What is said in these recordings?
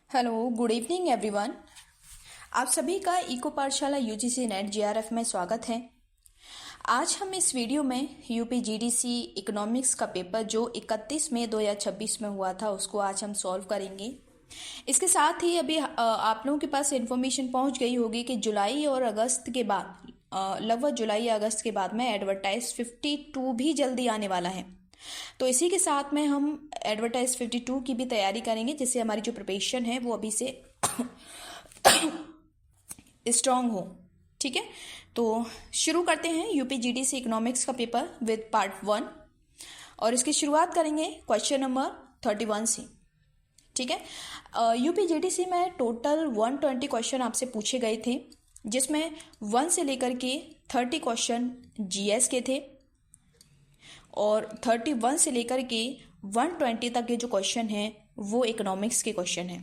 Hello, good evening everyone. आप सभी का इको पाठशाला यूजीसी नेट जेआरएफ में स्वागत है। आज हम इस वीडियो में यूपी जीडीसी इकोनॉमिक्स का पेपर जो 31 मई 2026 में हुआ था उसको आज हम सॉल्व करेंगे। इसके साथ ही अभी आप लोगों के पास इन्फॉर्मेशन पहुंच गई होगी कि जुलाई और अगस्त के बाद लगभग जुलाई या अगस्त के बाद में एडवर्टाइज 52 भी जल्दी आने वाला है। तो इसी के साथ में हम एडवर्टाइज 52 की भी तैयारी करेंगे, जिससे हमारी जो प्रिपरेशन है वो अभी से स्ट्रांग हो। ठीक है, तो शुरू करते हैं यूपी जीडीसी इकोनॉमिक्स का पेपर विद पार्ट 1 और इसकी शुरुआत करेंगे क्वेश्चन नंबर 31 से। ठीक है, यूपी जीडीसी में टोटल 120 क्वेश्चन आपसे पूछे गए थे, जिसमें 1 से लेकर के 30 क्वेश्चन जीएस के थे और 31 से लेकर के 120 तक के जो क्वेश्चन हैं वो इकोनॉमिक्स के क्वेश्चन हैं।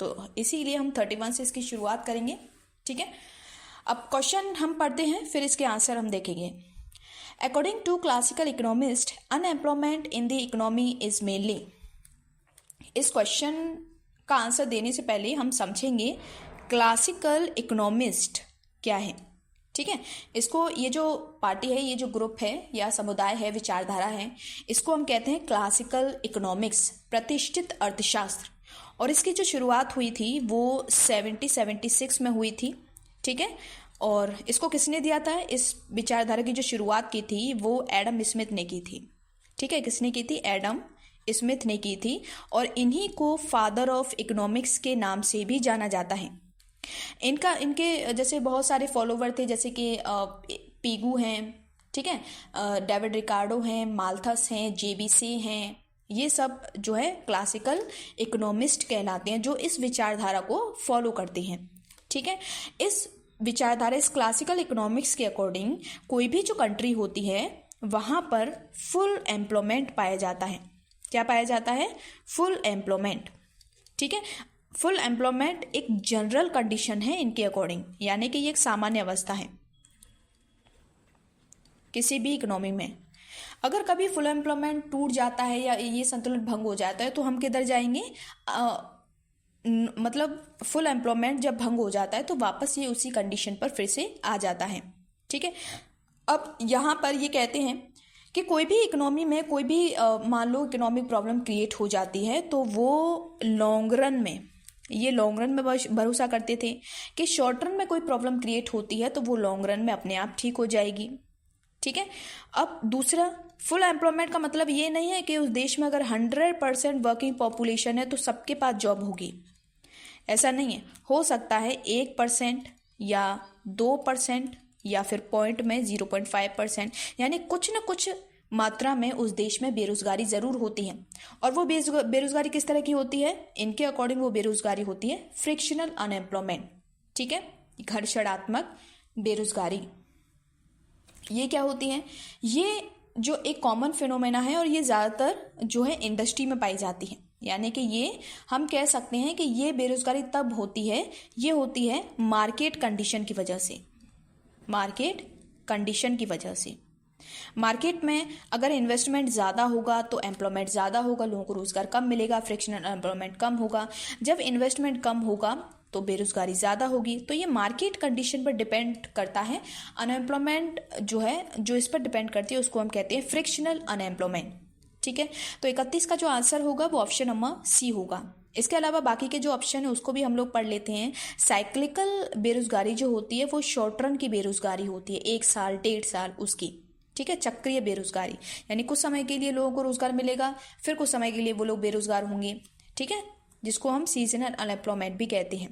तो इसीलिए हम 31 से इसकी शुरुआत करेंगे। ठीक है, अब क्वेश्चन हम पढ़ते हैं, फिर इसके आंसर हम देखेंगे। According to classical economist, unemployment in the economy is mainly. इस क्वेश्चन का आंसर देने से पहले हम समझेंगे क्लासिकल इकोनॉमिस्ट क्या है। ठीक है, इसको ये जो पार्टी है, ये जो ग्रुप है या समुदाय है, विचारधारा है, इसको हम कहते हैं क्लासिकल इकोनॉमिक्स, प्रतिष्ठित अर्थशास्त्र। और इसकी जो शुरुआत हुई थी वो 76 में हुई थी। ठीक है, और इसको किसने दिया था? इस विचारधारा की जो शुरुआत की थी वो एडम स्मिथ ने की थी। ठीक है, किसने की थी? एडम स्मिथ ने की थी, और इन्हीं को फादर ऑफ इकोनॉमिक्स के नाम से भी जाना जाता है। इनके जैसे बहुत सारे फॉलोवर थे, जैसे कि पीगू हैं, ठीक है, डेविड रिकार्डो हैं, माल्थस हैं, जेबीसी हैं। ये सब जो है क्लासिकल इकोनॉमिस्ट कहलाते हैं, जो इस विचारधारा को फॉलो करते हैं। ठीक है, इस विचारधारा, इस क्लासिकल इकोनॉमिक्स के अकॉर्डिंग कोई भी जो कंट्री होती है वहाँ पर फुल एम्प्लॉयमेंट पाया जाता है। क्या पाया जाता है? Full employment. ठीक है, फुल एम्प्लॉयमेंट एक जनरल कंडीशन है इनके अकॉर्डिंग, यानी कि ये एक सामान्य अवस्था है किसी भी इकोनॉमी में। अगर कभी फुल एम्प्लॉयमेंट टूट जाता है या ये संतुलन भंग हो जाता है तो हम किधर जाएंगे? मतलब फुल एम्प्लॉयमेंट जब भंग हो जाता है तो वापस ये उसी कंडीशन पर फिर से आ जाता है। ठीक है, अब यहाँ पर ये कहते हैं कि कोई भी इकोनॉमी में कोई भी मान लो इकोनॉमिक प्रॉब्लम क्रिएट हो जाती है तो वो लॉन्ग रन में भरोसा करते थे कि शॉर्ट रन में कोई प्रॉब्लम क्रिएट होती है तो वो लॉन्ग रन में अपने आप ठीक हो जाएगी। ठीक है, अब दूसरा, फुल एम्प्लॉयमेंट का मतलब ये नहीं है कि उस देश में अगर 100% वर्किंग पॉपुलेशन है तो सबके पास जॉब होगी। ऐसा नहीं है, हो सकता है 1% या 2% या फिर पॉइंट में 0.5%, यानी कुछ न कुछ मात्रा में उस देश में बेरोजगारी जरूर होती है। और वो बेरोजगारी किस तरह की होती है? इनके अकॉर्डिंग वो बेरोजगारी होती है फ्रिक्शनल अनएम्प्लॉयमेंट। ठीक है, घर्षणात्मक बेरोजगारी। ये क्या होती है? ये जो एक कॉमन फिनोमेना है और ये ज़्यादातर जो है इंडस्ट्री में पाई जाती है, यानी कि ये हम कह सकते हैं कि ये बेरोजगारी तब होती है, ये होती है मार्केट कंडीशन की वजह से। मार्केट कंडीशन की वजह से मार्केट में अगर इन्वेस्टमेंट ज़्यादा होगा तो एम्प्लॉयमेंट ज़्यादा होगा, लोगों को रोजगार कम मिलेगा, फ्रिक्शनल एम्प्लॉयमेंट कम होगा। जब इन्वेस्टमेंट कम होगा तो बेरोजगारी ज़्यादा होगी। तो ये मार्केट कंडीशन पर डिपेंड करता है। अनएम्प्लॉयमेंट जो है, जो इस पर डिपेंड करती है, उसको हम कहते हैं फ्रिक्शनल अनएम्प्लॉयमेंट। ठीक है, तो 31 का जो आंसर होगा वो ऑप्शन नंबर सी होगा। इसके अलावा बाकी के जो ऑप्शन है उसको भी हम लोग पढ़ लेते हैं। साइक्लिकल बेरोजगारी जो होती है वो शॉर्ट रन की बेरोजगारी होती है, 1 साल 1.5 साल उसकी। ठीक है, चक्रीय बेरोजगारी, यानी कुछ समय के लिए लोगों को रोजगार मिलेगा, फिर कुछ समय के लिए वो लोग बेरोजगार होंगे। ठीक है, जिसको हम सीजनल अनएम्प्लॉयमेंट भी कहते हैं।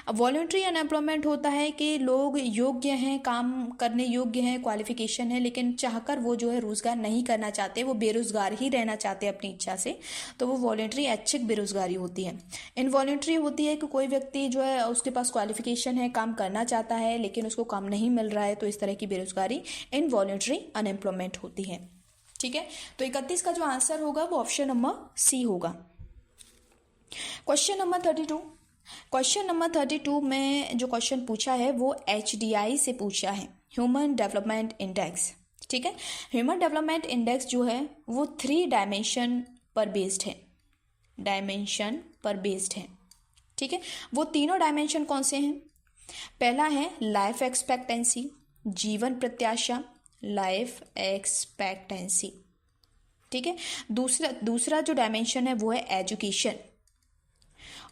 अब वॉलंटरी अनएम्प्लॉयमेंट होता है कि लोग योग्य हैं, काम करने योग्य हैं, क्वालिफिकेशन है, लेकिन चाहकर वो जो है रोजगार नहीं करना चाहते, वो बेरोजगार ही रहना चाहते हैं अपनी इच्छा से, तो वो वॉलंटरी ऐच्छिक बेरोजगारी होती है। इनवॉलंटरी होती है कि कोई व्यक्ति जो है उसके पास क्वालिफिकेशन है, काम करना चाहता है लेकिन उसको काम नहीं मिल रहा है, तो इस तरह की बेरोजगारी इनवॉलंटरी अनएम्प्लॉयमेंट होती है। ठीक है, तो 31 का जो आंसर होगा वो ऑप्शन नंबर सी होगा। Question number 32। क्वेश्चन नंबर 32 में जो क्वेश्चन पूछा है वो HDI से पूछा है, ह्यूमन डेवलपमेंट इंडेक्स। ठीक है, ह्यूमन डेवलपमेंट इंडेक्स जो है वो 3 डायमेंशन पर बेस्ड है। ठीक है, वो तीनों डायमेंशन कौन से हैं? पहला है लाइफ एक्सपेक्टेंसी, जीवन प्रत्याशा, लाइफ एक्सपेक्टेंसी। ठीक है, दूसरा जो डायमेंशन है वो है एजुकेशन,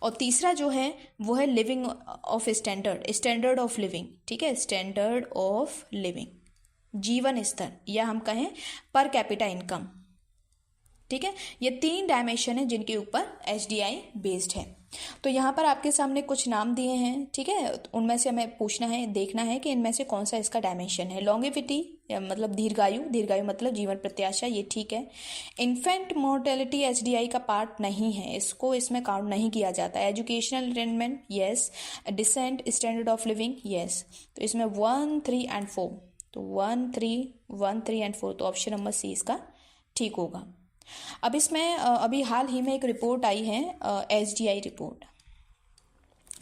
और तीसरा जो है वो है living of standard of living. ठीक है, स्टैंडर्ड ऑफ लिविंग, जीवन स्तर, या हम कहें पर कैपिटा इनकम। ठीक है, ये 3 डायमेंशन है जिनके ऊपर HDI बेस्ड है। तो यहाँ पर आपके सामने कुछ नाम दिए हैं। ठीक है, उनमें से हमें पूछना है, देखना है कि इनमें से कौन सा इसका डायमेंशन है। लॉन्गेविटी मतलब दीर्घायु, दीर्घायु मतलब जीवन प्रत्याशा, ये ठीक है। इन्फेंट मोर्टेलिटी HDI का पार्ट नहीं है, इसमें काउंट नहीं किया जाता है। Educational attainment, yes. Decent standard of living, yes. तो इसमें 1, 3 एंड 4, तो 1, 3 एंड 4, तो ऑप्शन नंबर सी इसका ठीक होगा। अब इसमें अभी हाल ही में एक रिपोर्ट आई है, HDI रिपोर्ट।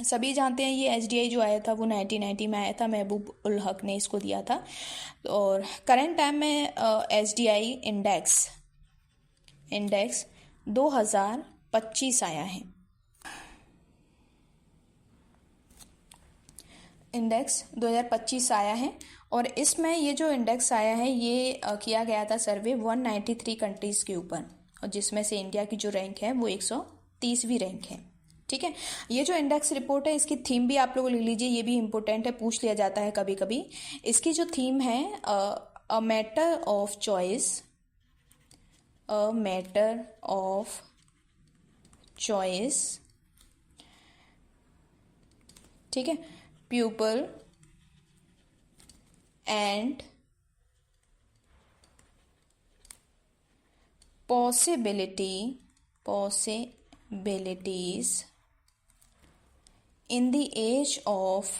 सभी जानते हैं ये HDI जो आया था वो 1990 में आया था, महबूब उल हक ने इसको दिया था। और करंट टाइम में HDI इंडेक्स 2025 आया है। इंडेक्स 2025 आया है, और इसमें ये जो इंडेक्स आया है ये किया गया था सर्वे 193 कंट्रीज़ के ऊपर, और जिसमें से इंडिया की जो रैंक है वो 130वीं रैंक है। ठीक है, ये जो इंडेक्स रिपोर्ट है इसकी थीम भी आप लोग लिख लीजिए, ये भी इम्पोर्टेंट है, पूछ लिया जाता है कभी कभी। इसकी जो थीम है a matter of choice, a matter of choice. ठीक है, people and possibilities in the age of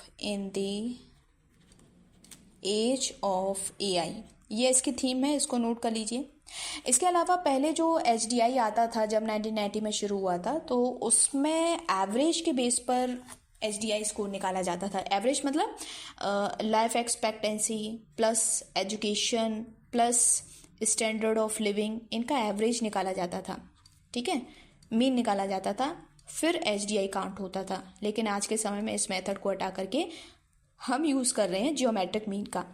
AI, ये इसकी थीम है, इसको नोट कर लीजिए। इसके अलावा पहले जो HDI आता था जब 1990 में शुरू हुआ था, तो उसमें एवरेज के बेस पर HDI स्कोर निकाला जाता था। एवरेज मतलब life expectancy plus education plus standard of living, इनका एवरेज निकाला जाता था। ठीक है, मीन निकाला जाता था, फिर HDI काउंट होता था। लेकिन आज के समय में इस मेथड को हटा करके हम यूज़ कर रहे हैं जियोमेट्रिक मीन का,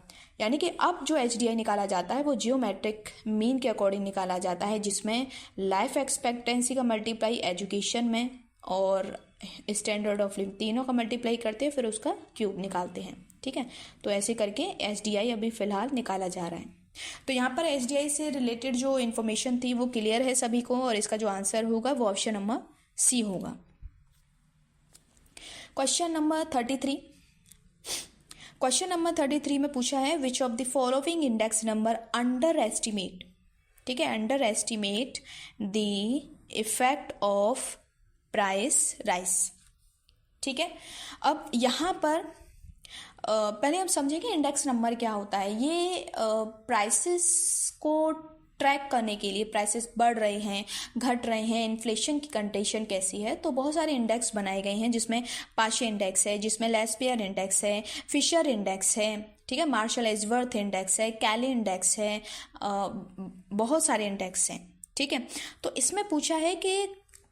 यानी कि अब जो HDI निकाला जाता है वो जियोमेट्रिक मीन के अकॉर्डिंग निकाला जाता है, जिसमें लाइफ एक्सपेक्टेंसी का मल्टीप्लाई एजुकेशन में और स्टैंडर्ड ऑफ लिविंग तीनों का मल्टीप्लाई करते हैं, फिर उसका क्यूब निकालते हैं। ठीक है, तो ऐसे करके HDI अभी फ़िलहाल निकाला जा रहा है। तो यहाँ पर HDI से रिलेटेड जो इन्फॉर्मेशन थी वो क्लियर है सभी को, और इसका जो आंसर होगा वो ऑप्शन नंबर सी होगा। क्वेश्चन नंबर 33, क्वेश्चन नंबर 33 में पूछा है विच of the following index number under estimate, ठीक है, under estimate the effect of price rice. ठीक है, अब यहाँ पर पहले हम समझेंगे इंडेक्स नंबर क्या होता है। ये प्राइसेस को ट्रैक करने के लिए, प्राइसेस बढ़ रहे हैं घट रहे हैं, इन्फ्लेशन की कंडीशन कैसी है, तो बहुत सारे इंडेक्स बनाए गए हैं, जिसमें पाशे इंडेक्स है, जिसमें लेस्पियर इंडेक्स है, फिशर इंडेक्स है, ठीक है, मार्शल एजवर्थ इंडेक्स है, कैली इंडेक्स है, बहुत सारे इंडेक्स हैं। ठीक है, तो इसमें पूछा है कि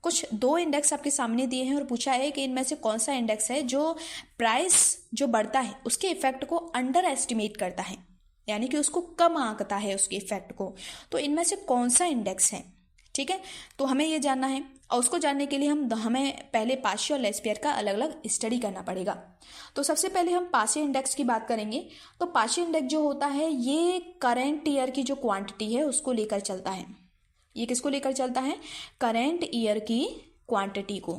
कुछ 2 इंडेक्स आपके सामने दिए हैं और पूछा है कि इनमें से कौन सा इंडेक्स है जो प्राइस जो बढ़ता है उसके इफेक्ट को अंडर एस्टिमेट करता है, यानी कि उसको कम आंकता है उसके इफेक्ट को। तो इनमें से कौन सा इंडेक्स है, ठीक है, तो हमें ये जानना है, और उसको जानने के लिए हमें पहले पाशे और लेस्पियर का अलग अलग स्टडी करना पड़ेगा। तो सबसे पहले हम पाशे इंडेक्स की बात करेंगे। तो पाशे इंडेक्स जो होता है ये करेंट ईयर की जो क्वांटिटी है उसको लेकर चलता है। ये किसको लेकर चलता है? करेंट ईयर की क्वांटिटी को।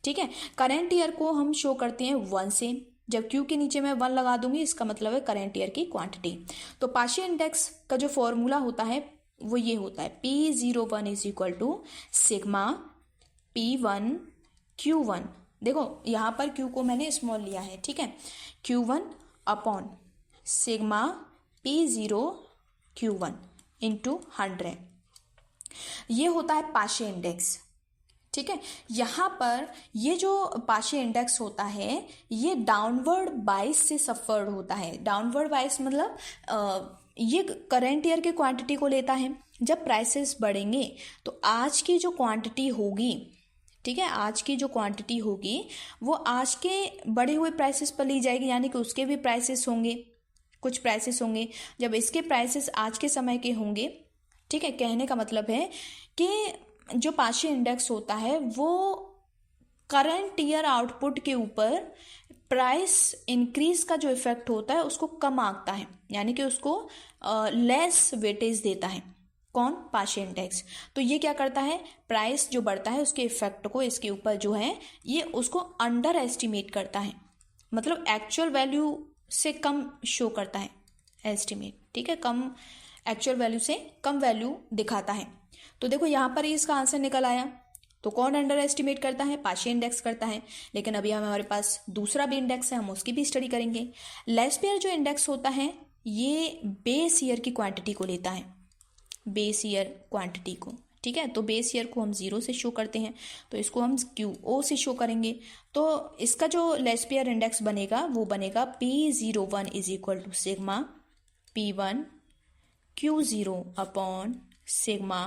ठीक है, करेंट ईयर को हम शो करते हैं 1 से, जब क्यू के नीचे मैं 1 लगा दूंगी इसका मतलब है करेंट ईयर की क्वांटिटी। तो पाशे इंडेक्स का जो फॉर्मूला होता है वो ये होता है P01 is equal to sigma P1 Q1। देखो यहाँ पर Q को मैंने स्मॉल लिया है, ठीक है, Q1 upon sigma P0 Q1 into 100, ये होता है पाशे इंडेक्स। ठीक है, यहाँ पर ये जो पाशे इंडेक्स होता है ये डाउनवर्ड बाइस से सफर्ड होता है। डाउनवर्ड बाइस मतलब ये करेंट ईयर के क्वांटिटी को लेता है। जब प्राइसेस बढ़ेंगे तो आज की जो क्वांटिटी होगी, ठीक है, आज की जो क्वांटिटी होगी वो आज के बढ़े हुए प्राइसेस पर ली जाएगी, यानी कि उसके भी प्राइसेस होंगे, कुछ प्राइसेस होंगे। जब इसके प्राइसेस आज के समय के होंगे, ठीक है, कहने का मतलब है कि जो पार्शियल इंडेक्स होता है वो करंट ईयर आउटपुट के ऊपर प्राइस इंक्रीज का जो इफेक्ट होता है उसको कम आंकता है, यानी कि उसको लेस वेटेज देता है। कौन? Partial index. तो ये क्या करता है, प्राइस जो बढ़ता है उसके इफेक्ट को इसके ऊपर जो है ये उसको अंडर एस्टिमेट करता है, मतलब एक्चुअल वैल्यू से कम शो करता है, एस्टिमेट, ठीक है, कम एक्चुअल वैल्यू से कम वैल्यू दिखाता है। तो देखो यहाँ पर ही इसका आंसर निकल आया। तो कौन अंडर एस्टिमेट करता है? पार्शियल इंडेक्स करता है। लेकिन अभी हमारे पास दूसरा भी इंडेक्स है, हम उसकी भी स्टडी करेंगे। लेस्पियर जो इंडेक्स होता है ये बेस ईयर की क्वांटिटी को लेता है, बेस ईयर क्वांटिटी को, ठीक है। तो बेस ईयर को हम 0 से शो करते हैं, तो इसको हम QO से शो करेंगे। तो इसका जो लेस्पियर इंडेक्स बनेगा वो बनेगा P01 is equal to sigma P1 Q0 upon sigma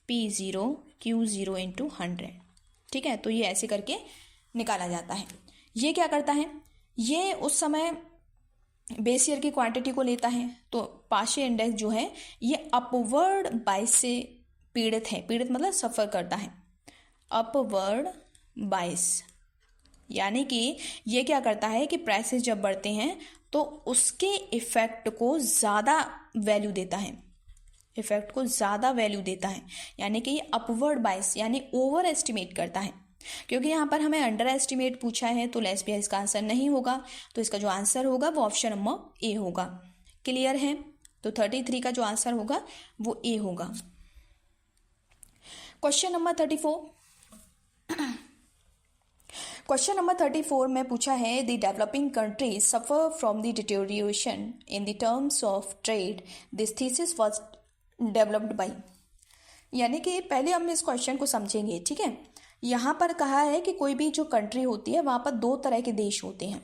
P0 Q0 into 100, ठीक है। तो ये ऐसे करके निकाला जाता है। ये क्या करता है, ये उस समय बेस ईयर की क्वांटिटी को लेता है। तो पार्शियल इंडेक्स जो है ये अपवर्ड बाइस से पीड़ित है, पीड़ित मतलब सफ़र करता है, अपवर्ड बाइस, यानी कि ये क्या करता है कि प्राइसेस जब बढ़ते हैं तो उसके इफेक्ट को ज़्यादा वैल्यू देता है, इफेक्ट को ज़्यादा वैल्यू देता है, यानी कि ये अपवर्ड बाइस यानी ओवर एस्टिमेट करता है। क्योंकि यहाँ पर हमें अंडर एस्टिमेट पूछा है तो लेस्पियर इसका आंसर नहीं होगा, तो इसका जो आंसर होगा वो ऑप्शन नंबर ए होगा। क्लियर है? तो 33 का जो आंसर होगा वो ए होगा। क्वेश्चन नंबर 34, क्वेश्चन नंबर 34 में पूछा है the developing countries suffer from the deterioration in the terms of trade, this thesis was developed by, यानी कि पहले हम इस क्वेश्चन को समझेंगे, ठीक है। यहाँ पर कहा है कि कोई भी जो कंट्री होती है वहाँ पर दो तरह के देश होते हैं,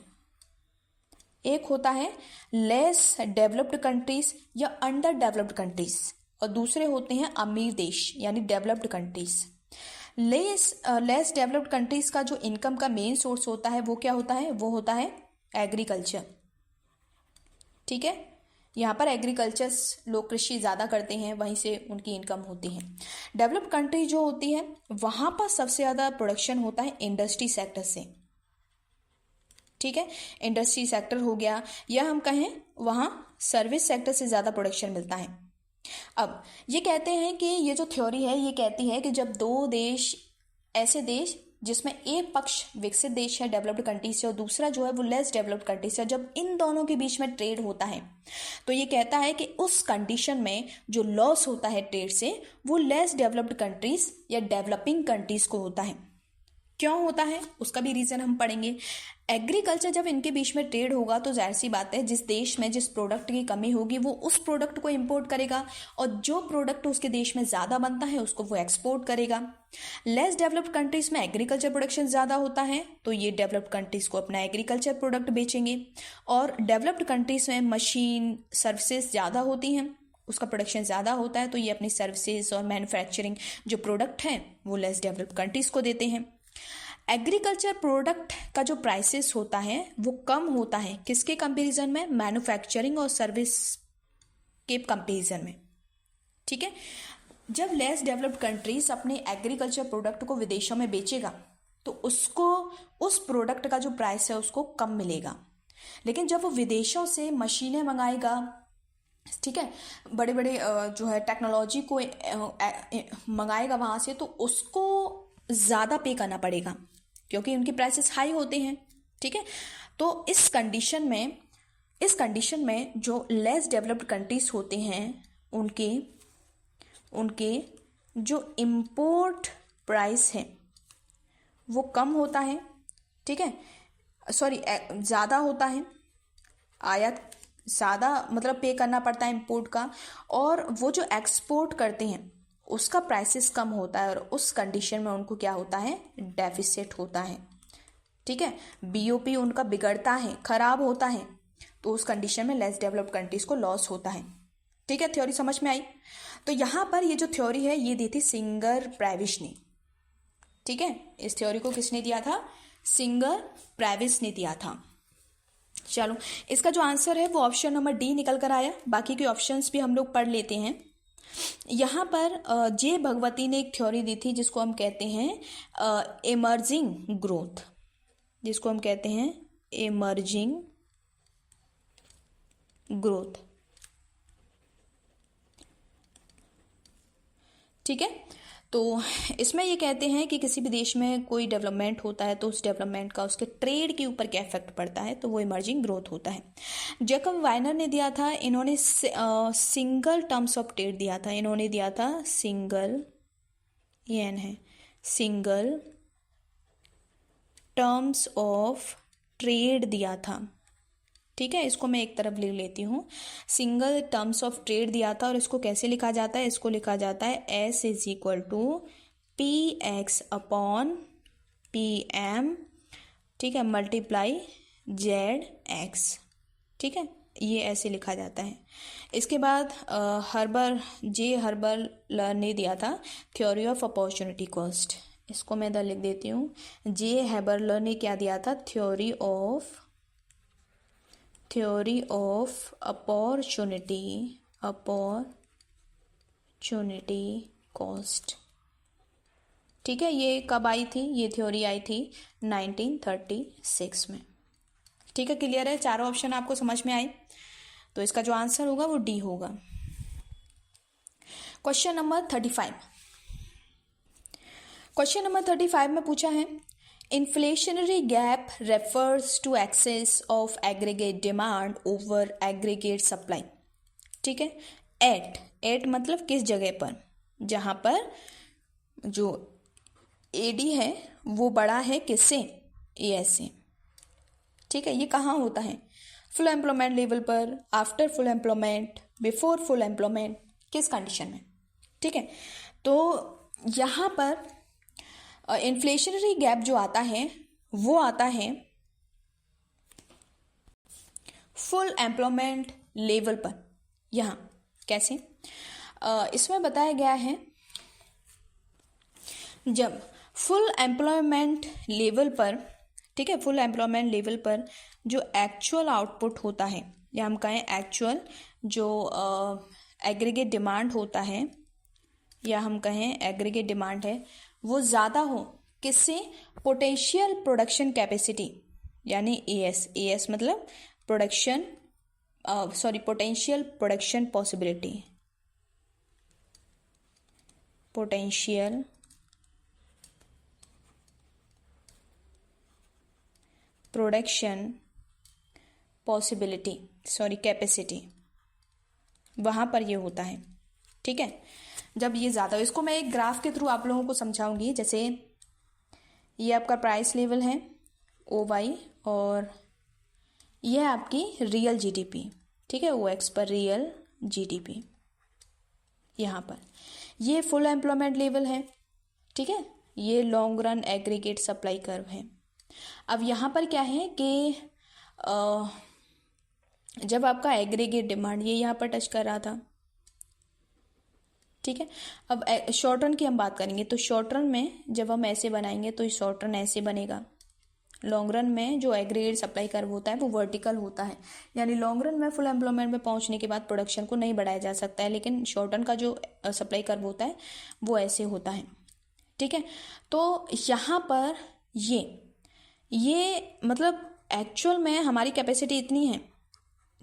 एक होता है लेस डेवलप्ड कंट्रीज या अंडर डेवलप्ड कंट्रीज, और दूसरे होते हैं अमीर देश यानी developed countries. Less developed countries का जो इनकम का मेन सोर्स होता है वो क्या होता है, वो होता है एग्रीकल्चर, ठीक है। यहाँ पर एग्रीकल्चर लोग कृषि ज़्यादा करते हैं, वहीं से उनकी इनकम होती है। डेवलप्ड कंट्री जो होती है वहाँ पर सबसे ज़्यादा प्रोडक्शन होता है इंडस्ट्री सेक्टर से, ठीक है। इंडस्ट्री सेक्टर हो गया, या हम कहें वहाँ सर्विस सेक्टर से ज़्यादा प्रोडक्शन मिलता है। अब ये कहते हैं कि ये जो थ्योरी है ये कहती है कि जब दो देश, ऐसे देश जिसमें एक पक्ष विकसित देश है डेवलप्ड कंट्री से और दूसरा जो है वो लेस डेवलप्ड कंट्री से, जब इन दोनों के बीच में ट्रेड होता है तो ये कहता है कि उस कंडीशन में जो लॉस होता है ट्रेड से वो लेस डेवलप्ड कंट्रीज या डेवलपिंग कंट्रीज को होता है। क्यों होता है उसका भी रीज़न हम पढ़ेंगे। एग्रीकल्चर जब इनके बीच में ट्रेड होगा तो जाहिर सी बात है जिस देश में जिस प्रोडक्ट की कमी होगी वो उस प्रोडक्ट को इंपोर्ट करेगा, और जो प्रोडक्ट उसके देश में ज़्यादा बनता है उसको वो एक्सपोर्ट करेगा। लेस डेवलप्ड कंट्रीज में एग्रीकल्चर प्रोडक्शन ज़्यादा होता है तो ये डेवलप्ड कंट्रीज को अपना एग्रीकल्चर प्रोडक्ट बेचेंगे, और डेवलप्ड कंट्रीज में मशीन सर्विसेज ज़्यादा होती हैं, उसका प्रोडक्शन ज़्यादा होता है तो ये अपनी सर्विसेज और मैन्युफैक्चरिंग जो प्रोडक्ट हैं वो लेस डेवलप्ड कंट्रीज को देते हैं। एग्रीकल्चर प्रोडक्ट का जो प्राइसेस होता है वो कम होता है किसके कंपैरिजन में, मैन्युफैक्चरिंग और सर्विस के कंपैरिजन में, ठीक है। जब लेस डेवलप्ड कंट्रीज अपने एग्रीकल्चर प्रोडक्ट को विदेशों में बेचेगा तो उसको उस प्रोडक्ट का जो प्राइस है उसको कम मिलेगा, लेकिन जब वो विदेशों से मशीनें मंगाएगा, ठीक है, बड़े बड़े जो है टेक्नोलॉजी को मंगाएगा वहाँ से, तो उसको ज़्यादा पे करना पड़ेगा क्योंकि उनके प्राइसेस हाई होते हैं, ठीक है। तो इस कंडीशन में जो लेस डेवलप्ड कंट्रीज होते हैं उनके जो इम्पोर्ट प्राइस है वो कम होता है, ठीक है, सॉरी ज़्यादा होता है, आयात ज़्यादा मतलब पे करना पड़ता है इम्पोर्ट का, और वो जो एक्सपोर्ट करते हैं उसका प्राइसेस कम होता है, और उस कंडीशन में उनको क्या होता है, डेफिसिट होता है, ठीक है। बीओपी उनका बिगड़ता है, खराब होता है, तो उस कंडीशन में लेस डेवलप्ड कंट्रीज को लॉस होता है, ठीक है। थ्योरी समझ में आई? तो यहाँ पर ये जो थ्योरी है ये दी थी सिंगर प्रेविश ने, ठीक ठीक है, इस थ्योरी को किसने दिया था? सिंगर प्रेविस ने दिया था। चलो, इसका जो आंसर है वो ऑप्शन नंबर डी निकल कर आया। बाकी के ऑप्शंस भी हम लोग पढ़ लेते हैं। यहाँ पर जे भगवती ने एक थ्योरी दी थी जिसको हम कहते हैं इमर्जिंग ग्रोथ, जिसको हम कहते हैं इमर्जिंग ग्रोथ। ठीक है, तो इसमें ये कहते हैं कि किसी भी देश में कोई डेवलपमेंट होता है तो उस डेवलपमेंट का उसके ट्रेड के ऊपर क्या इफेक्ट पड़ता है, तो वो इमर्जिंग ग्रोथ होता है। जैकब वाइनर ने दिया था, इन्होंने सिंगल टर्म्स ऑफ ट्रेड दिया था। इन्होंने दिया था सिंगल, ये एन है, सिंगल टर्म्स ऑफ ट्रेड दिया था। ठीक है, इसको मैं एक तरफ लिख लेती हूँ। सिंगल टर्म्स ऑफ ट्रेड दिया था और इसको कैसे लिखा जाता है? इसको लिखा जाता है S is equal to P X upon P M, ठीक है, मल्टीप्लाई जेड एक्स। ठीक है, ये ऐसे लिखा जाता है। इसके बाद हर्बर ने दिया था थ्योरी ऑफ अपॉर्चुनिटी कॉस्ट। इसको मैं इधर लिख देती हूँ। जे हैबरलर ने क्या दिया था? Theory of opportunity cost. ठीक है, ये कब आई थी? ये थ्योरी आई थी 1936 में। ठीक है, क्लियर है? चारों ऑप्शन आपको समझ में आए? तो इसका जो आंसर होगा वो डी होगा। Question number 35। क्वेश्चन नंबर 35 में पूछा है, inflationary gap refers to excess of aggregate demand over aggregate supply. ठीक है, एट मतलब किस जगह पर? जहां पर जो एडी है वो बड़ा है किससे? एएस से। ठीक है, ये कहाँ होता है? फुल एम्प्लॉयमेंट लेवल पर, after full employment, before full employment, किस कंडीशन में? ठीक है, तो यहाँ पर इन्फ्लेशनरी गैप जो आता है वो आता है फुल एम्प्लॉयमेंट लेवल पर। यहाँ कैसे? इसमें बताया गया है, जब फुल एम्प्लॉयमेंट लेवल पर, ठीक है, फुल एम्प्लॉयमेंट लेवल पर जो एक्चुअल आउटपुट होता है, या हम कहें एक्चुअल जो एग्रीगेट डिमांड होता है, या हम कहें एग्रीगेट डिमांड है, वो ज़्यादा हो किससे? पोटेंशियल प्रोडक्शन कैपेसिटी, यानी एएस मतलब production potential production possibility, potential production possibility, capacity, वहाँ पर ये होता है। ठीक है, जब ये ज़्यादा हो, इसको मैं एक ग्राफ के थ्रू आप लोगों को समझाऊंगी। जैसे ये आपका प्राइस लेवल है OY, और ये है आपकी रियल जीडीपी। ठीक है, OX पर रियल जीडीपी। यहाँ पर ये फुल एम्प्लॉयमेंट लेवल है। ठीक है, ये long run aggregate supply curve है। अब यहाँ पर क्या है कि जब आपका एग्रीगेट डिमांड ये यहाँ पर टच कर रहा था, ठीक है, अब शॉर्ट रन की हम बात करेंगे, तो शॉर्ट रन में जब हम ऐसे बनाएंगे तो शॉर्ट रन ऐसे बनेगा। लॉन्ग रन में जो एग्रीगेट सप्लाई कर्व होता है वो वर्टिकल होता है, यानी लॉन्ग रन में फुल एम्प्लॉयमेंट में पहुंचने के बाद प्रोडक्शन को नहीं बढ़ाया जा सकता है, लेकिन शॉर्ट रन का जो सप्लाई कर्व होता है वो ऐसे होता है। ठीक है, तो यहाँ पर ये मतलब एक्चुअल में हमारी कैपेसिटी इतनी है,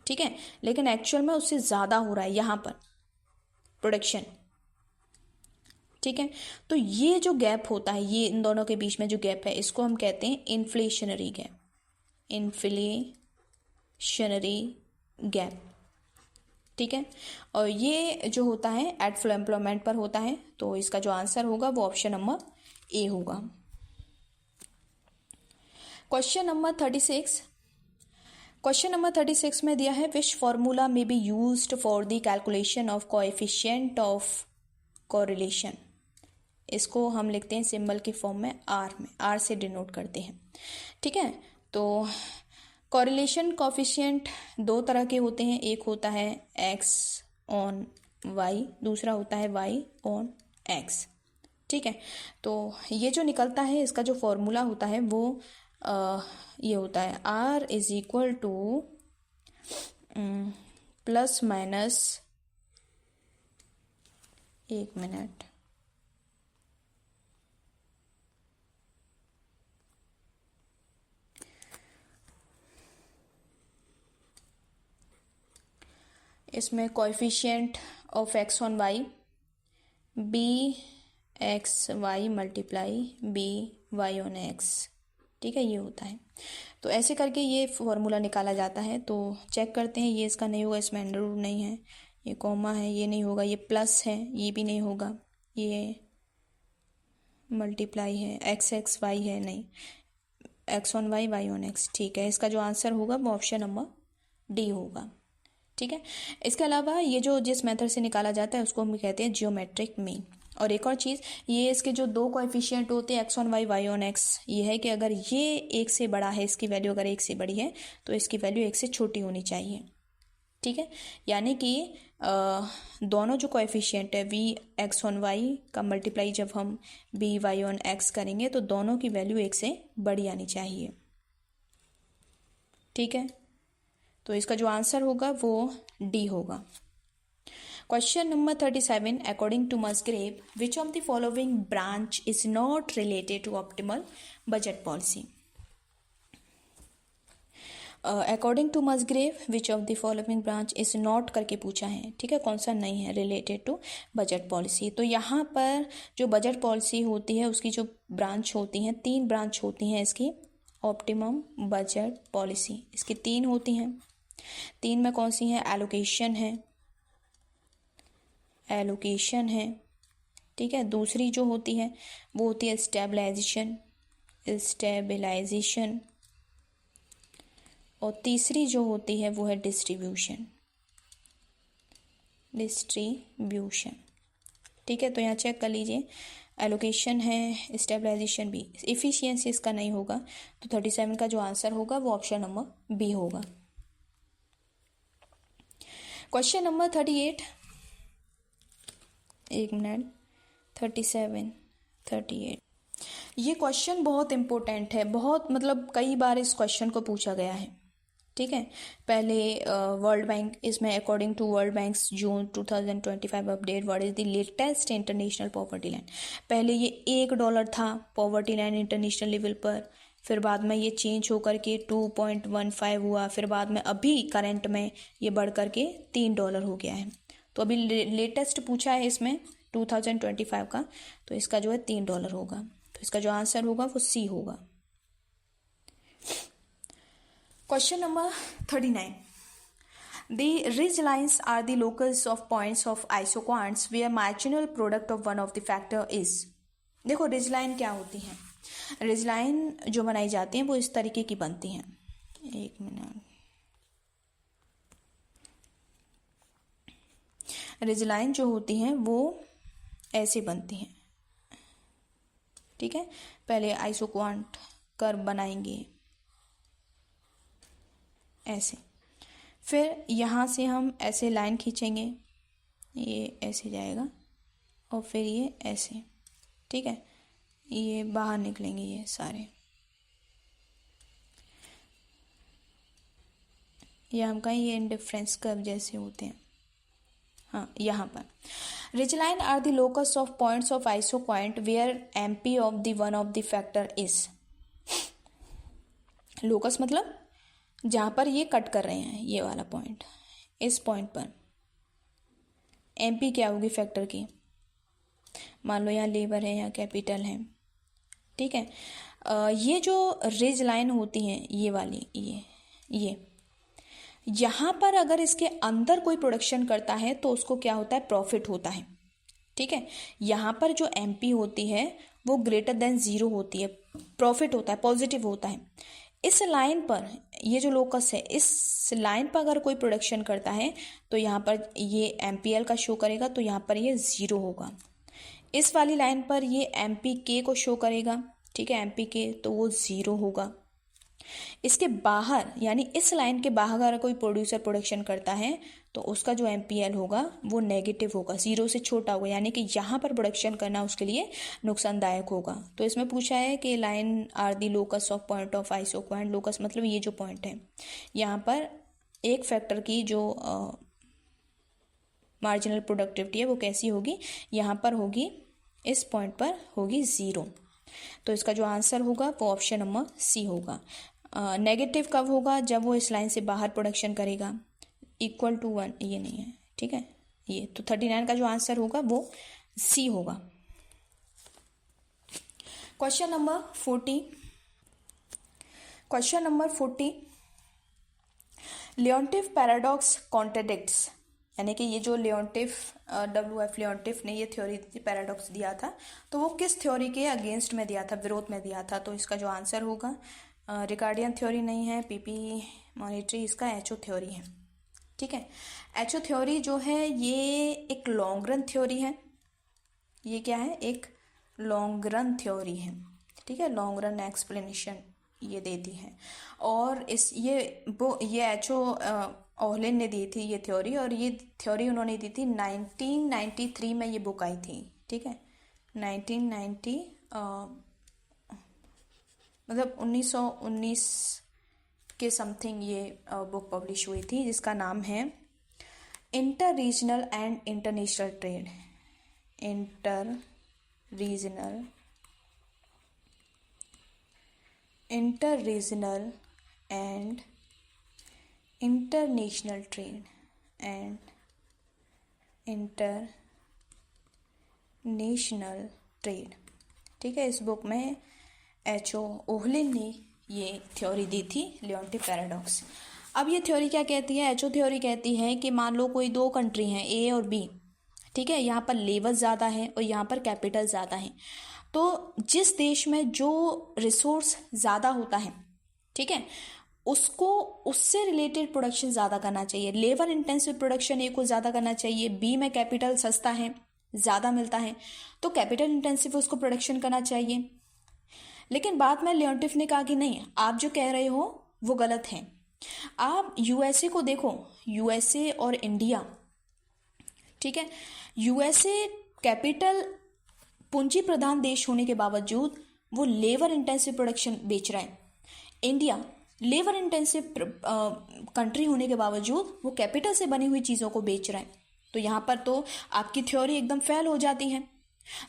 ठीक है, लेकिन एक्चुअल में उससे ज़्यादा हो रहा है यहाँ पर प्रोडक्शन। ठीक है, तो ये जो गैप होता है, ये इन दोनों के बीच में जो गैप है, इसको हम कहते हैं इन्फ्लेशनरी गैप, इन्फ्लेशनरी गैप। ठीक है, और ये जो होता है एट फुल एम्प्लॉयमेंट पर होता है, तो इसका जो आंसर होगा वो ऑप्शन नंबर ए होगा। Question number 36। क्वेश्चन नंबर 36 में दिया है, विच फॉर्मूला में be used for the calculation of coefficient of correlation. इसको हम लिखते हैं सिंबल की फॉर्म में, आर से डिनोट करते हैं। ठीक है, तो कोरिलेशन कोएफिशिएंट दो तरह के होते हैं, एक होता है x on y, दूसरा होता है y on x। ठीक है। तो ये जो निकलता है इसका जो फॉर्मूला होता है वो ये होता है R is equal to plus minus, एक मिनट, इसमें coefficient of X on Y B X Y multiply B Y on X, ठीक है, ये होता है। तो ऐसे करके ये फॉर्मूला निकाला जाता है। तो चेक करते हैं, ये इसका नहीं होगा, इसमें अंडर रूट नहीं है, ये कॉमा है, ये नहीं होगा, ये प्लस है, ये भी नहीं होगा, ये मल्टीप्लाई है, एक्स एक्स वाई है, नहीं, X on Y Y on X, ठीक है। इसका जो आंसर होगा वो ऑप्शन नंबर डी होगा, ठीक है। इसके अलावा ये जो जिस मेथड से निकाला जाता है उसको हम कहते हैं जियोमेट्रिक मीन। और एक और चीज़, ये इसके जो दो कोएफिशिएंट होते हैं X on Y Y on X, ये है कि अगर ये एक से बड़ा है, इसकी वैल्यू अगर एक से बड़ी है तो इसकी वैल्यू एक से छोटी होनी चाहिए, ठीक है। यानी कि दोनों जो कोएफिशिएंट है वी एक्स ऑन वाई का मल्टीप्लाई जब हम बी वाई ऑन एक्स करेंगे तो दोनों की वैल्यू एक से बड़ी आनी चाहिए, ठीक है। तो इसका जो आंसर होगा वो डी होगा। Question number 37, according to Musgrave which of the following branch is not related to optimal budget policy. According to Musgrave which of the following branch is not करके पूछा है, ठीक है, कौन सा नहीं है रिलेटेड टू बजट पॉलिसी। तो यहाँ पर जो बजट पॉलिसी होती है उसकी जो ब्रांच होती हैं, 3 ब्रांच होती हैं इसकी, ऑप्टिमम बजट पॉलिसी इसकी 3 होती हैं। 3 में कौन सी हैं, एलोकेशन है, ठीक है। दूसरी जो होती है वो होती है स्टेबलाइजेशन, और तीसरी जो होती है वो है डिस्ट्रीब्यूशन, ठीक है। तो यहाँ चेक कर लीजिए, एलोकेशन है, स्टेबलाइजेशन भी, इफिशियंसी इसका नहीं होगा, तो 37 का जो आंसर होगा वो ऑप्शन नंबर बी होगा। क्वेश्चन नंबर 38, एक मिनट, 38, ये क्वेश्चन बहुत इंपॉर्टेंट है, बहुत मतलब कई बार इस क्वेश्चन को पूछा गया है, ठीक है। पहले वर्ल्ड बैंक, इसमें according to World Bank's June 2025 update, what is the latest international poverty line. पहले ये $1 था पॉवर्टी लाइन इंटरनेशनल लेवल पर, फिर बाद में ये चेंज होकर के 2.15 हुआ, फिर बाद में अभी करंट में ये बढ़ कर के $3 हो गया है। तो अभी लेटेस्ट पूछा है इसमें 2025 का, तो इसका जो है $3 होगा, तो इसका जो आंसर होगा वो सी होगा। Question number 39, The ridge lines are the locus of points of isoquants where marginal product of one of the factor is। देखो रिज लाइन क्या होती है, रिज लाइन जो बनाई जाती हैं वो इस तरीके की बनती हैं, एक मिनट, रिज लाइन जो होती हैं वो ऐसे बनती हैं, ठीक है। पहले आइसोक्वांट कर्व बनाएंगे ऐसे, फिर यहाँ से हम ऐसे लाइन खींचेंगे, ये ऐसे जाएगा और फिर ये ऐसे, ठीक है, ये बाहर निकलेंगे ये सारे, ये हम कहें ये इंडिफरेंस कर्व जैसे होते हैं। हाँ, यहाँ पर ridge line are the locus of points of isoquant where MP of the one of the factor is. Locus मतलब जहाँ पर ये कट कर रहे हैं, ये वाला पॉइंट, इस पॉइंट पर एमपी क्या होगी फैक्टर की, मान लो यहाँ लेबर है, यहाँ कैपिटल है, ठीक है। ये जो रिज लाइन होती हैं ये वाली, ये यहाँ पर अगर इसके अंदर कोई प्रोडक्शन करता है तो उसको क्या होता है, प्रॉफिट होता है, ठीक है। यहाँ पर जो एमपी होती है वो ग्रेटर देन 0 होती है, प्रॉफिट होता है, पॉजिटिव होता है। इस लाइन पर ये जो लोकस है, इस लाइन पर अगर कोई प्रोडक्शन करता है तो यहाँ पर ये एमपीएल का शो करेगा, तो यहाँ पर ये 0 होगा। इस वाली लाइन पर ये एमपी के को शो करेगा, ठीक है, एमपी के, तो वो 0 होगा। इसके बाहर यानी इस लाइन के बाहर अगर कोई प्रोड्यूसर प्रोडक्शन करता है तो उसका जो MPL होगा वो नेगेटिव होगा, 0 से छोटा होगा, यानी कि यहाँ पर प्रोडक्शन करना उसके लिए नुकसानदायक होगा। तो इसमें पूछा है कि line are the locus of point of isoquant. Locus मतलब ये जो पॉइंट है, यहाँ पर एक फैक्टर की जो मार्जिनल प्रोडक्टिविटी है वो कैसी होगी, यहाँ पर होगी, इस पॉइंट पर होगी 0। तो इसका जो आंसर होगा वो ऑप्शन नंबर सी होगा। नेगेटिव कब होगा, जब वो इस लाइन से बाहर प्रोडक्शन करेगा, इक्वल टू 1, ये नहीं है, ठीक है, ये तो 39 का जो आंसर होगा वो सी होगा। Question number 40, question number 40, Leontief paradox contradicts, यानी कि ये जो लियोन्टिफ WF लियोन्टिफ ने ये थ्योरी पैराडॉक्स दिया था, तो वो किस थ्योरी के अगेंस्ट में दिया था, विरोध में दिया था। तो इसका जो आंसर होगा रिकार्डियन थ्योरी नहीं है, PP मॉनिटरी, इसका एचो थ्योरी है, ठीक है। एचो थ्योरी जो है ये एक लॉन्ग रन थ्योरी है, ये क्या है, एक लॉन्ग रन थ्योरी है, ठीक है, लॉन्ग रन एक्सप्लेनेशन ये देती है। और इस ये एचो ओहलिन ने दी थी ये थ्योरी, और ये थ्योरी उन्होंने दी थी 1993 में, ये बुक आई थी, ठीक है, 1990 मतलब 1919 के समथिंग ये बुक पब्लिश हुई थी, जिसका नाम है inter regional and international trade, inter regional and international trade and international trade, ठीक है। इस बुक में एचओ ओहलिन ने ये थ्योरी दी थी, लियोन्टिफ पैराडॉक्स। अब ये थ्योरी क्या कहती है, एचओ थ्योरी कहती है कि मान लो कोई दो कंट्री हैं, A और B, ठीक है, यहाँ पर लेबर ज़्यादा है और यहाँ पर कैपिटल ज़्यादा है। तो जिस देश में जो रिसोर्स ज़्यादा होता है, ठीक है, उसको उससे रिलेटेड प्रोडक्शन ज़्यादा करना चाहिए, लेबर इंटेंसिव प्रोडक्शन A को ज़्यादा करना चाहिए। B में कैपिटल सस्ता है, ज़्यादा मिलता है, तो कैपिटल इंटेंसिव उसको प्रोडक्शन करना चाहिए। लेकिन बाद में लियोन्टिफ ने कहा कि नहीं, आप जो कह रहे हो वो गलत है। आप USA को देखो, USA और इंडिया, ठीक है, USA कैपिटल पूंजी प्रधान देश होने के बावजूद वो लेबर इंटेंसिव प्रोडक्शन बेच रहा है। इंडिया लेबर इंटेंसिव कंट्री होने के बावजूद वो कैपिटल से बनी हुई चीज़ों को बेच रहा है। तो यहाँ पर तो आपकी थ्योरी एकदम फेल हो जाती है।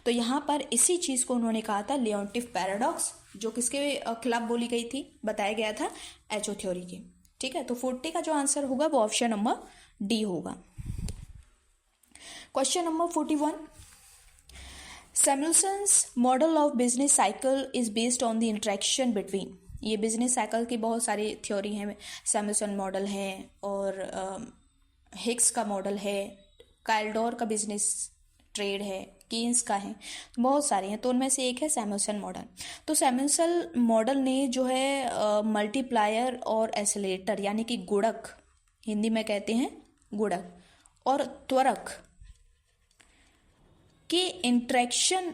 तो यहाँ पर इसी चीज़ को उन्होंने कहा था लियोन्टिफ पैराडॉक्स, जो किसके खिलाफ बोली गई थी, बताया गया था एचओ थ्योरी की, ठीक है। तो 40 का जो आंसर होगा वो ऑप्शन नंबर डी होगा। Question number 41, Samuelson's model of business cycle is based on the interaction between, ये बिजनेस साइकिल की बहुत सारी थ्योरी हैं, सैमुअल्सन मॉडल है और हिक्स का मॉडल है, काइल्डोर का बिजनेस ट्रेड है, केन्स का है, बहुत सारे हैं। तो उनमें से एक है सैमुअल्सन मॉडल। तो सैमुअल्सन मॉडल ने जो है मल्टीप्लायर और एसिलेटर, यानी कि गुणक, हिंदी में कहते हैं गुणक, और त्वरक के इंटरेक्शन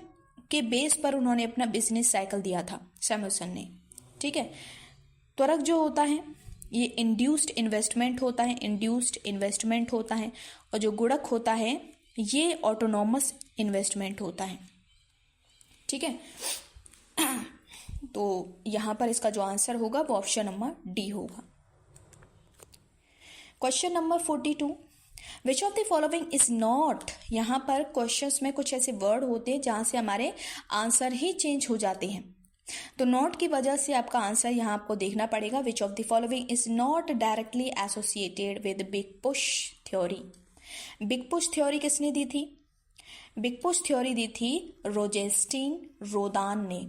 के बेस पर उन्होंने अपना बिजनेस साइकिल दिया था सैमुअल्सन ने, ठीक है। त्वरक जो होता है ये इंड्यूस्ड इन्वेस्टमेंट होता है, और जो गुणक होता है ये ऑटोनॉमस इन्वेस्टमेंट होता है, ठीक है। तो यहाँ पर इसका जो आंसर होगा वो ऑप्शन नंबर डी होगा। Question number 42, which of the following is not, यहाँ पर क्वेश्चंस में कुछ ऐसे वर्ड होते हैं जहाँ से हमारे आंसर ही चेंज हो जाते हैं। तो नॉट की वजह से आपका आंसर यहाँ आपको देखना पड़ेगा, विच of the following is not directly associated with big push theory. Big push theory किसने दी थी? बिग पुश थ्योरी दी थी रोजेस्टीन रोदान ने,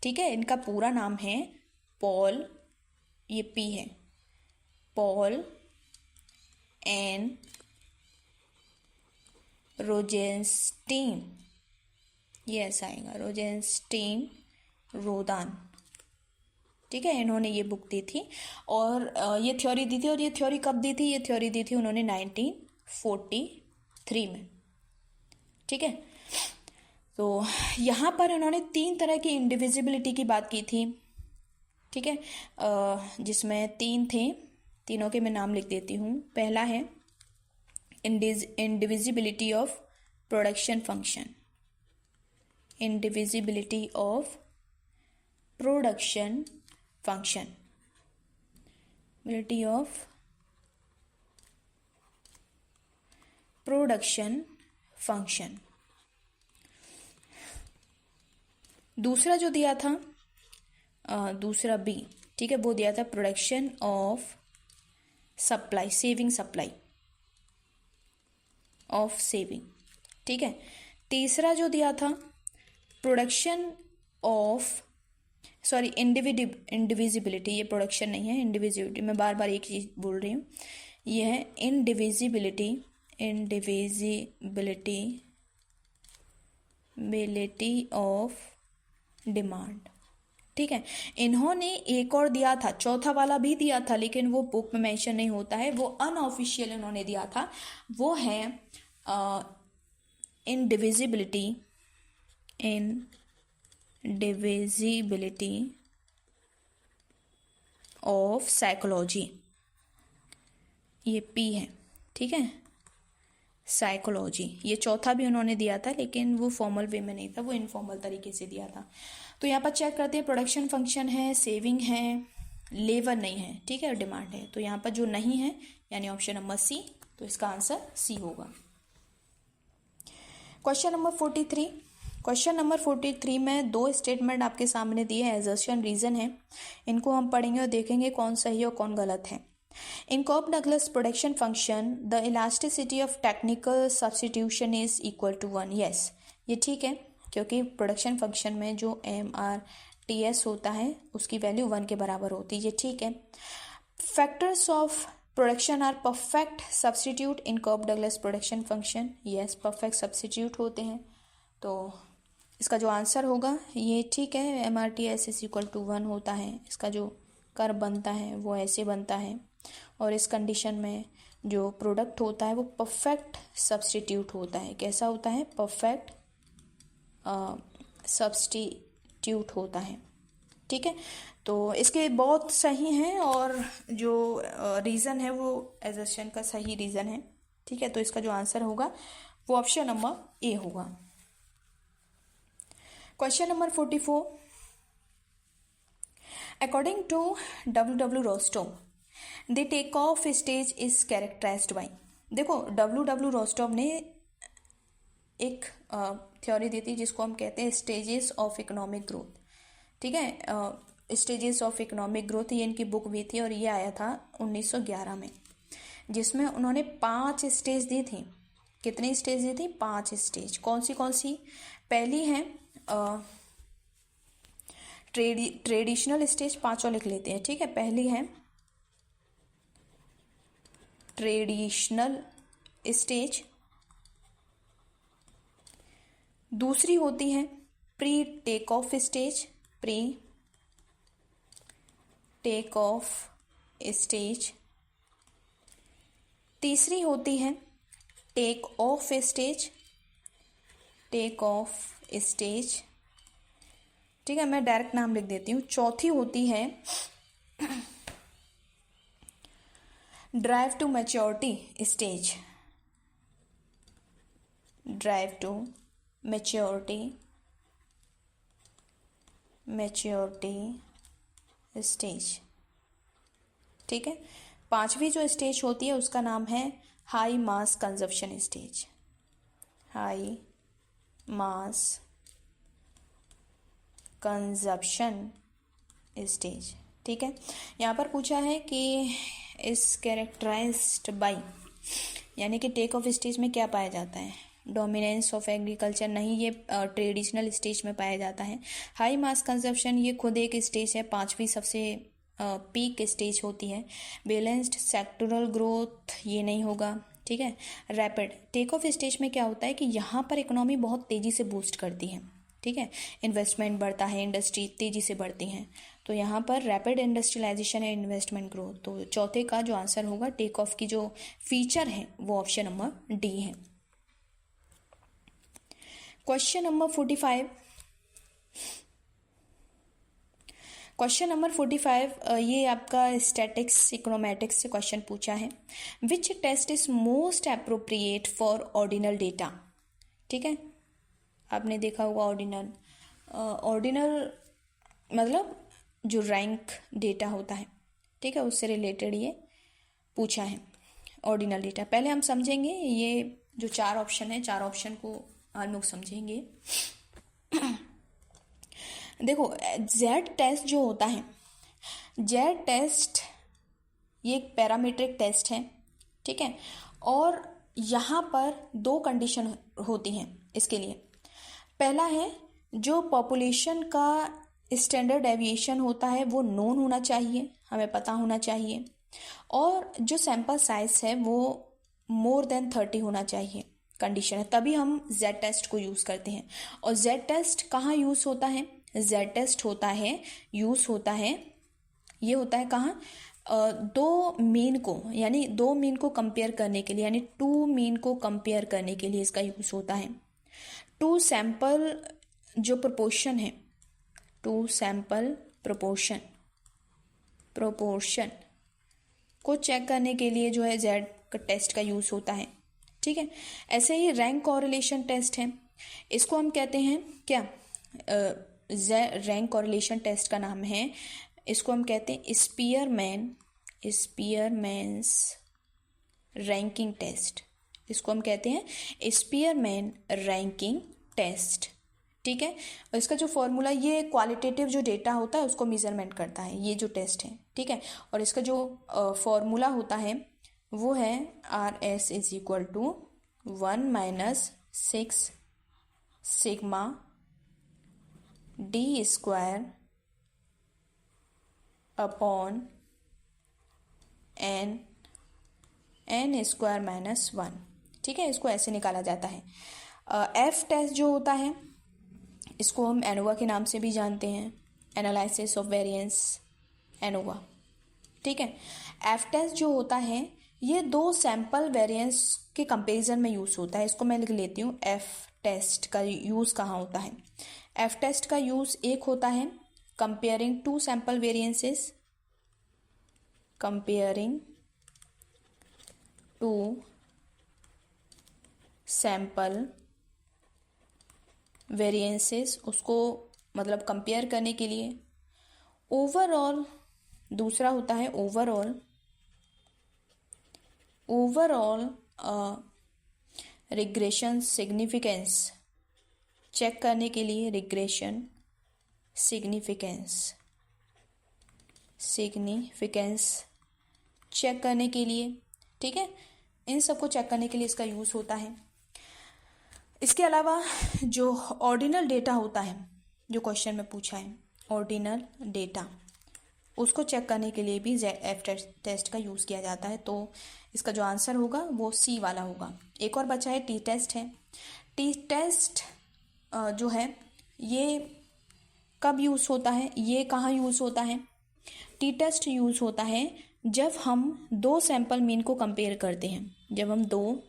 ठीक है। इनका पूरा नाम है पॉल, ये पी है, पॉल एन रोजेस्टीन, ये ऐसा आएगा, रोजेस्टीन रोदान, ठीक है। इन्होंने ये बुक दी थी और ये थ्योरी दी थी। और ये थ्योरी कब दी थी? ये थ्योरी दी थी उन्होंने 1943 में, ठीक है। तो यहाँ पर उन्होंने 3 तरह की इंडिविजिबिलिटी की बात की थी, ठीक है, जिसमें 3 थे, तीनों के मैं नाम लिख देती हूँ। पहला है indivisibility of production function. Indivisibility of production function. Ability of production function. दूसरा जो दिया था दूसरा बी, ठीक है, वो दिया था production of supply, saving supply of saving, ठीक है। तीसरा जो दिया था प्रोडक्शन ऑफ इंडिविजिबिलिटी, ये प्रोडक्शन नहीं है, इंडिविजिबिलिटी, मैं बार बार एक चीज बोल रही हूँ, ये है इंडिविजिबिलिटी ऑफ डिमांड, ठीक है। इन्होंने एक और दिया था, चौथा वाला भी दिया था, लेकिन वो बुक में मेंशन नहीं होता है, वो अनऑफिशियल इन्होंने दिया था, वो है इंडिविजिबिलिटी ऑफ साइकोलॉजी, ये पी है, ठीक है, साइकोलॉजी। ये चौथा भी उन्होंने दिया था, लेकिन वो फॉर्मल वे में नहीं था, वो इनफॉर्मल तरीके से दिया था। तो यहाँ पर चेक करते हैं, प्रोडक्शन फंक्शन है, सेविंग है, लेबर नहीं है, ठीक है, डिमांड है। तो यहाँ पर जो नहीं है यानी ऑप्शन नंबर सी, तो इसका आंसर सी होगा। Question number 43। क्वेश्चन नंबर 43 में दो स्टेटमेंट आपके सामने दिए हैं, एजर्शन रीजन है, इनको हम पढ़ेंगे और देखेंगे कौन सही और कौन गलत है। In Cobb-Douglas production function, the elasticity of technical substitution is equal to 1. Yes, ये ठीक है, क्योंकि प्रोडक्शन फंक्शन में जो MRTS होता है उसकी वैल्यू 1 के बराबर होती है, ये ठीक है। Factors of production are perfect substitute in Cobb-Douglas production function. Yes, perfect substitute होते हैं, तो इसका जो आंसर होगा ये ठीक है, MRTS इज इक्वल टू 1 होता है। इसका जो कर्व बनता है वो ऐसे बनता है, और इस कंडीशन में जो प्रोडक्ट होता है वो परफेक्ट सब्सटीट्यूट होता है। कैसा होता है? परफेक्ट सब्सटीट्यूट होता है, ठीक है। तो इसके बहुत सही हैं, और जो रीज़न है वो एजर्शन का सही रीज़न है, ठीक है। तो इसका जो आंसर होगा वो ऑप्शन नंबर ए होगा। Question number 44। According to W.W. Rostow, the take off stage is characterized by. देखो, W.W. रोस्टोव ने एक थ्योरी दी थी जिसको हम कहते हैं स्टेजेस ऑफ इकोनॉमिक ग्रोथ, ठीक है। स्टेजेस ऑफ इकोनॉमिक ग्रोथ, ये इनकी बुक भी थी, और ये आया था 1911 में, जिसमें उन्होंने 5 स्टेज दी थी। कितनी स्टेज दी थी? 5 स्टेज। कौन सी? पहली है ट्रेडिशनल स्टेज, 5 लिख लेते हैं, ठीक है। पहली है ट्रेडिशनल स्टेज, दूसरी होती है pre take off stage, pre take off stage, तीसरी होती है take off stage, take off stage, ठीक है, मैं डायरेक्ट नाम लिख देती हूँ। चौथी होती है drive to maturity stage, drive to maturity stage, ठीक है। 5वीं जो स्टेज होती है उसका नाम है हाई मास कंजप्शन स्टेज, हाई मास कंजप्शन स्टेज, ठीक है। यहाँ पर पूछा है कि इस कैरेक्टराइज्ड बाय, यानी कि टेक ऑफ स्टेज में क्या पाया जाता है? डोमिनेंस ऑफ एग्रीकल्चर नहीं, ये ट्रेडिशनल स्टेज में पाया जाता है। हाई मास कंजप्शन ये खुद एक स्टेज है, 5वीं सबसे पीक स्टेज होती है। बैलेंस्ड सेक्टोरल ग्रोथ ये नहीं होगा, ठीक है। रैपिड टेक ऑफ स्टेज में क्या होता है कि यहाँ पर इकोनॉमी बहुत तेज़ी से बूस्ट करती है, ठीक है, इन्वेस्टमेंट बढ़ता है, इंडस्ट्री तेज़ी से बढ़ती हैं, तो यहाँ पर रैपिड इंडस्ट्रियलाइजेशन है, इन्वेस्टमेंट ग्रोथ। तो चौथे का जो आंसर होगा, टेक ऑफ की जो फीचर है वो ऑप्शन नंबर डी है। Question number 45। क्वेश्चन नंबर 45, ये आपका स्टैटिक्स इकोनोमेटिक्स से क्वेश्चन पूछा है। Which test is most appropriate for ordinal data. ठीक है, आपने देखा होगा ऑर्डिनल, ऑर्डिनल मतलब जो रैंक डेटा होता है, ठीक है, उससे रिलेटेड ये पूछा है ऑर्डिनल डेटा। पहले हम समझेंगे ये जो चार ऑप्शन है, चार ऑप्शन को हम लोग समझेंगे। देखो जेड टेस्ट जो होता है, जेड टेस्ट ये एक पैरामीट्रिक टेस्ट है, ठीक है, और यहाँ पर दो कंडीशन होती हैं इसके लिए। पहला है जो पॉपुलेशन का स्टैंडर्ड डेविएशन होता है वो नोन होना चाहिए, हमें पता होना चाहिए, और जो सैंपल साइज है वो मोर देन 30 होना चाहिए, कंडीशन है, तभी हम जेड टेस्ट को यूज़ करते हैं। और जेड टेस्ट कहाँ यूज़ होता है? जेड टेस्ट होता है, यूज़ होता है, ये होता है कहाँ? दो मीन को, यानी दो मीन को कंपेयर करने के लिए, यानी टू मीन को कंपेयर करने के लिए इसका यूज़ होता है। टू सैंपल जो प्रोपोर्शन है, टू सैंपल प्रोपोर्शन को चेक करने के लिए जो है जेड टेस्ट का यूज़ होता है, ठीक है। ऐसे ही रैंक कोरिलेशन टेस्ट है, इसको हम कहते हैं क्या? रैंक कोरिलेशन टेस्ट का नाम है, इसको हम कहते हैं स्पीयरमैन्स रैंकिंग टेस्ट, इसको हम कहते हैं स्पीयरमैन रैंकिंग टेस्ट, ठीक है। और इसका जो फॉर्मूला, ये क्वालिटेटिव जो डेटा होता है उसको मेजरमेंट करता है, ये जो टेस्ट है, ठीक है। और इसका जो फॉर्मूला होता है वो है RS is equal to 1 - 6 sigma D square upon n square -1, ठीक है। इसको ऐसे निकाला जाता है। F टेस्ट जो होता है इसको हम एनोवा के नाम से भी जानते हैं, एनालिसिस ऑफ वेरिएंस एनोवा, ठीक है। F टेस्ट जो होता है ये दो सैंपल वेरिएंस के कंपैरिजन में यूज़ होता है, इसको मैं लिख लेती हूँ। F टेस्ट का यूज़ कहाँ होता है? F टेस्ट का यूज़ एक होता है comparing two sample variances, comparing two sample variances, उसको मतलब कंपेयर करने के लिए। ओवरऑल दूसरा होता है ओवरऑल रिग्रेशन सिग्निफिकेंस चेक करने के लिए, रिग्रेशन सिग्निफिकेंस चेक करने के लिए, ठीक है। इन सबको चेक करने के लिए इसका यूज़ होता है। इसके अलावा जो ऑर्डिनल डेटा होता है, जो क्वेश्चन में पूछा है ऑर्डिनल डेटा, उसको चेक करने के लिए भी F टेस्ट का यूज़ किया जाता है। तो इसका जो आंसर होगा वो C वाला होगा। एक और बचा है टी टेस्ट है। टी टेस्ट जो है ये कब यूज़ होता है, ये कहाँ यूज़ होता है? टी टेस्ट यूज़ होता है जब हम दो सैंपल मीन को कंपेयर करते हैं, जब हम दो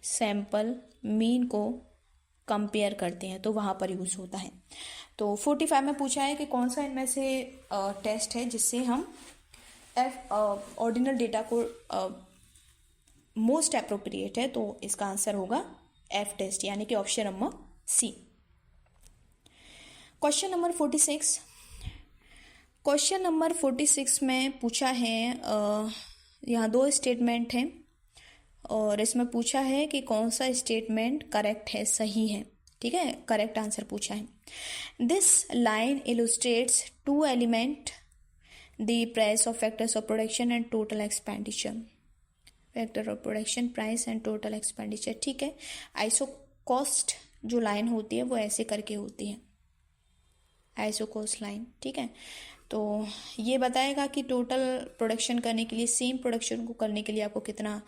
सैंपल मीन को कंपेयर करते हैं तो वहाँ पर यूज़ होता है। तो 45 में पूछा है कि कौन सा इनमें से टेस्ट है जिससे हम ऑर्डिनल डेटा को मोस्ट अप्रोप्रिएट है, तो इसका आंसर होगा F टेस्ट, यानी कि option number C। Question number 46, question number 46 में पूछा है, यहाँ दो स्टेटमेंट हैं और इसमें पूछा है कि कौन सा स्टेटमेंट करेक्ट है, सही है, ठीक है। करेक्ट आंसर पूछा है। This line illustrates to element the price of factors of production and total expenditure, factor of production, price and total expenditure, ठीक है। आइसो कॉस्ट जो लाइन होती है वो ऐसे करके होती है, आइसो कॉस्ट लाइन, ठीक है। तो ये बताएगा कि टोटल प्रोडक्शन करने के लिए, सेम प्रोडक्शन को करने के लिए आपको कितना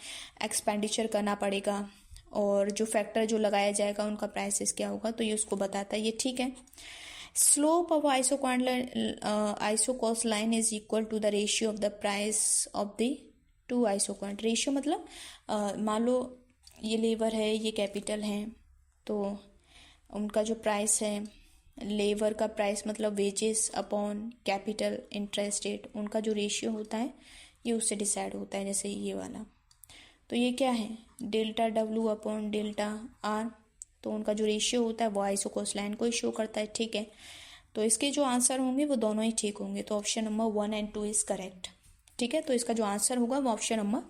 एक्सपेंडिचर करना पड़ेगा और जो फैक्टर जो लगाया जाएगा उनका प्राइसेस क्या होगा, तो ये उसको बताता है, ये ठीक है। Slope of iso cost line is equal to the ratio of the price of the two iso quant. रेशियो मतलब मान लो ये लेबर है, ये कैपिटल है, तो उनका जो प्राइस है लेबर का प्राइस मतलब wages upon capital interest rate, उनका जो रेशियो होता है ये उससे डिसाइड होता है, जैसे ये वाला। तो ये क्या है, delta W upon delta R, तो उनका जो रेशियो होता है वो आइसोकोस लाइन को ही शो करता है, ठीक है। तो इसके जो आंसर होंगे वो दोनों ही ठीक होंगे, तो option number 1 and 2 is correct, ठीक है। तो इसका जो आंसर होगा वो ऑप्शन नंबर